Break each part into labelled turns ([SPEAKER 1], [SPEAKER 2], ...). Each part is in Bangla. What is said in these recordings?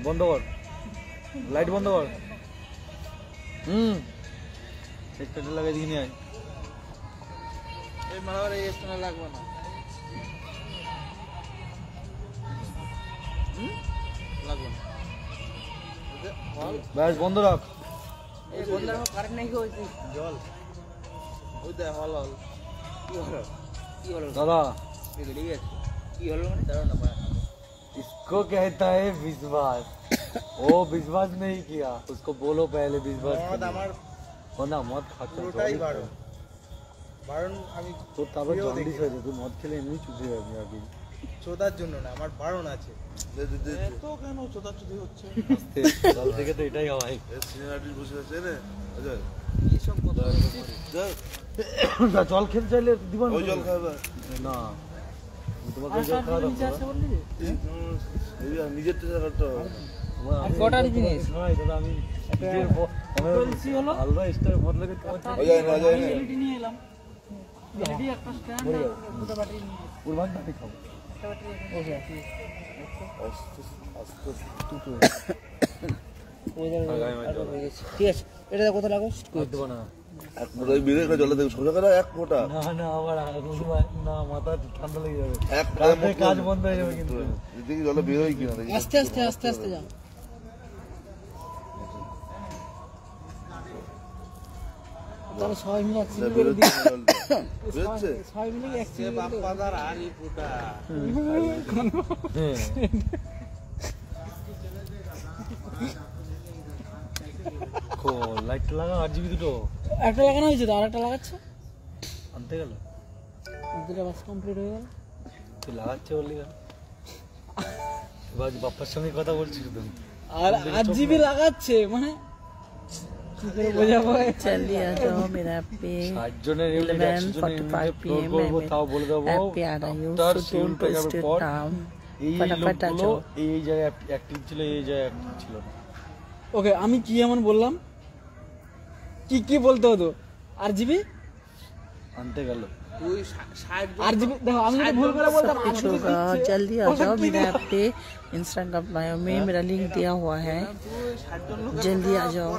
[SPEAKER 1] বন্ধ কর, লাইট বন্ধ কর। স্টার্টার লাগাই দিকে নিয়ে আয়।
[SPEAKER 2] এই মারাবার এই স্টার্টার লাগবে না। লাগবে না।
[SPEAKER 1] ব্যাস বন্ধ রাখ।
[SPEAKER 2] এই বন্ধ রাখো, কারেন্ট নাই কি হইছে? জল। ওই দে হল হল। কি হলো? কি হলো?
[SPEAKER 1] দাদা
[SPEAKER 2] এই গড়ি আছে। কি হলো মানে দাঁড়াও না ভাই।
[SPEAKER 1] इसको कहता है विश्वास। वो विश्वास नहीं किया, उसको बोलो पहले विश्वास।
[SPEAKER 2] মদ আমার
[SPEAKER 1] না মদ খাচ্ছে
[SPEAKER 2] পুরোটাই বারণ। বারণ আমি
[SPEAKER 1] তো তারপর জন্ডিস হয়েছে, তুই মদ খেলে এমনি চুষে যাবি আগে।
[SPEAKER 2] চোদার জন্য না, আমার বারণ আছে। এত কেন চোদাচুদি হচ্ছে?
[SPEAKER 1] আস্তে জল থেকে তো এটাই হয়।
[SPEAKER 3] সিনেমাটি বসে আছে রে অজয়,
[SPEAKER 2] এইসব কথা
[SPEAKER 1] জল খেতে চাইলে দিবেন
[SPEAKER 3] ওই জল খাবে
[SPEAKER 1] না, তোমাকে জল খাওয়া
[SPEAKER 3] নিজের থেকে করতে হবে।
[SPEAKER 2] কটার জিনিস
[SPEAKER 1] নয় দাদা, আমি
[SPEAKER 2] বলছি হলো
[SPEAKER 1] আলবা স্টার বদলে
[SPEAKER 3] অজয় না অজয় না
[SPEAKER 2] এলইডি নিয়ে এলাম। এলইডি একটা স্ট্যান্ড আর দুটো ব্যাটারি নিয়ে
[SPEAKER 1] কুরবান দাঁড়ি খাবো।
[SPEAKER 2] একটা ব্যাটারি ওকে আছে।
[SPEAKER 3] আস্তে আস্তে
[SPEAKER 1] দুটো
[SPEAKER 2] ঠিক আছে, এটা কত লাগো?
[SPEAKER 1] দেবো না।
[SPEAKER 3] এক ফোঁটা বিরে করে জলে দেবে সোজা করে এক ফোঁটা
[SPEAKER 1] না না আবার না, মাথা ঠান্ডা লেগে যাবে,
[SPEAKER 3] এক
[SPEAKER 1] রাতে কাজ বন্ধ হয়ে যাবে কিন্তু।
[SPEAKER 3] দেখি জলে বেরোয় কিনা দেখি।
[SPEAKER 2] আস্তে আস্তে আস্তে আস্তে যাও। তাহলে সবাই মিলে অ্যাক্সিডেন্ট করে দিই।
[SPEAKER 3] বেরোচ্ছে
[SPEAKER 2] সবাই মিলে অ্যাক্সিডেন্ট বাপ্পাদার আরি পুটা।
[SPEAKER 1] লাইট লাগা 8 GB দুটো
[SPEAKER 2] একটা লাগানো হয়েছে তো, আরেকটা লাগাচ্ছে।
[SPEAKER 1] আনতে গেল,
[SPEAKER 2] দুটো বাস কমপ্লিট হয়ে গেল।
[SPEAKER 1] তুই লাগাচ্ছে বললি কেন? এবার বাপ্পার সঙ্গে কথা বলছিস তুমি,
[SPEAKER 2] আর 8 GB লাগাচ্ছে মানে কি করে বোঝাবো?
[SPEAKER 4] चलिए आ जाओ मेरा पे
[SPEAKER 1] 60 জনের
[SPEAKER 4] 11:45 PM
[SPEAKER 1] তাও বলে দেবো।
[SPEAKER 4] हैप्पी आ रहा हूँ
[SPEAKER 1] তার
[SPEAKER 4] सो
[SPEAKER 1] সেল
[SPEAKER 4] डोंट
[SPEAKER 1] পেয়ে
[SPEAKER 4] वेस्ट
[SPEAKER 1] যাবে
[SPEAKER 4] योर
[SPEAKER 1] পর
[SPEAKER 4] टाइम
[SPEAKER 1] এই
[SPEAKER 4] फटाफट आ
[SPEAKER 1] লোকগুলো
[SPEAKER 4] जाओ।
[SPEAKER 1] এই জায়গায় অ্যাক্টিভ ছিল, এই জায়গায় অ্যাক্টিভ ছিল না।
[SPEAKER 2] ওকে, আমি কি এমন বললাম? কি কি বলতে হতো? আর জিবি
[SPEAKER 1] আনতে গেল
[SPEAKER 2] আর জিবি দেখো, আমি যদি ভুল করে বলতাম
[SPEAKER 4] कुछ होगा जल्दी आ जाओ मेरा ऐप पे इंस्टाग्राम बायो में मेरा लिंक दिया हुआ है, जल्दी आ जाओ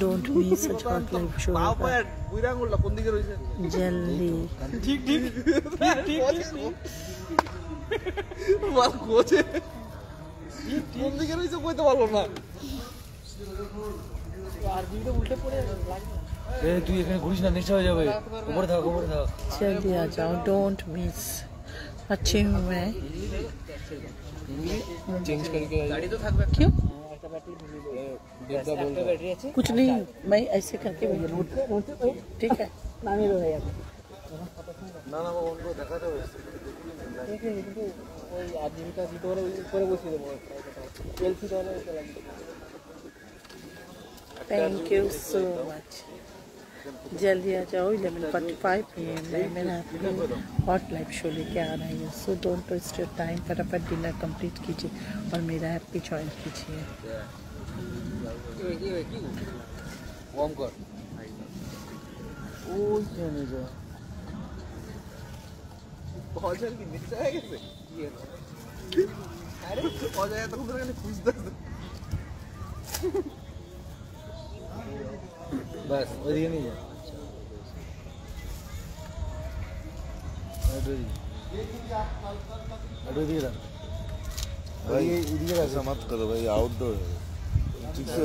[SPEAKER 4] don't miss such hot live show
[SPEAKER 2] বুইরাঙ্গুলটা কোন দিকে রইছে?
[SPEAKER 4] जल्दी
[SPEAKER 2] ঠিক ঠিক ঠিক বল কোচে কোন দিকে রইছে কইতে পারলো না। আর জিবিটা উল্টে পড়ে লাগবে।
[SPEAKER 1] এ তুই এখানে ঘুরিস না, নেশা হয়ে যাবে। উপরে থাক, উপরে থাক।
[SPEAKER 4] जल्दी आ जाओ डोंट मिस। अच्छी हूँ मैं,
[SPEAKER 1] চেঞ্জ करके
[SPEAKER 2] গাড়ি তো থাকবে
[SPEAKER 4] क्यों
[SPEAKER 2] একটা ব্যাটারি আছে।
[SPEAKER 4] कुछ नहीं, मैं ऐसे करके ठीक है।
[SPEAKER 2] নামিয়ে দেবো ভাই আপনি।
[SPEAKER 1] না না অন্য দেখাতে হবে।
[SPEAKER 2] কিন্তু ওই আর জিবিটা ভিতরে উপরে বসিয়ে দেবো। এলসি তাহলে লাগবে।
[SPEAKER 4] Thank you so much. जल्दी आ जाओ 11:45 PM में मेरा हॉट लाइव शो लेके आ रही हूँ so don't waste your time, फटाफट डिनर कंप्लीट कीजिए और मेरा ऐप भी ज्वाइन कीजिए।
[SPEAKER 1] কম কর। ওই জানে যা
[SPEAKER 2] অজয় কি নিচে হয়ে গেছে? আরে অজয় এতক্ষণ ধরে খালি খুঁজতেছে।
[SPEAKER 1] ব্যাস ওইদিকে নিয়ে যা। ওইদিকে রাখ,
[SPEAKER 3] भाई
[SPEAKER 1] এদিকে রাখ।
[SPEAKER 3] ऐसा मत करो भाई, आउटडोर है ठीक से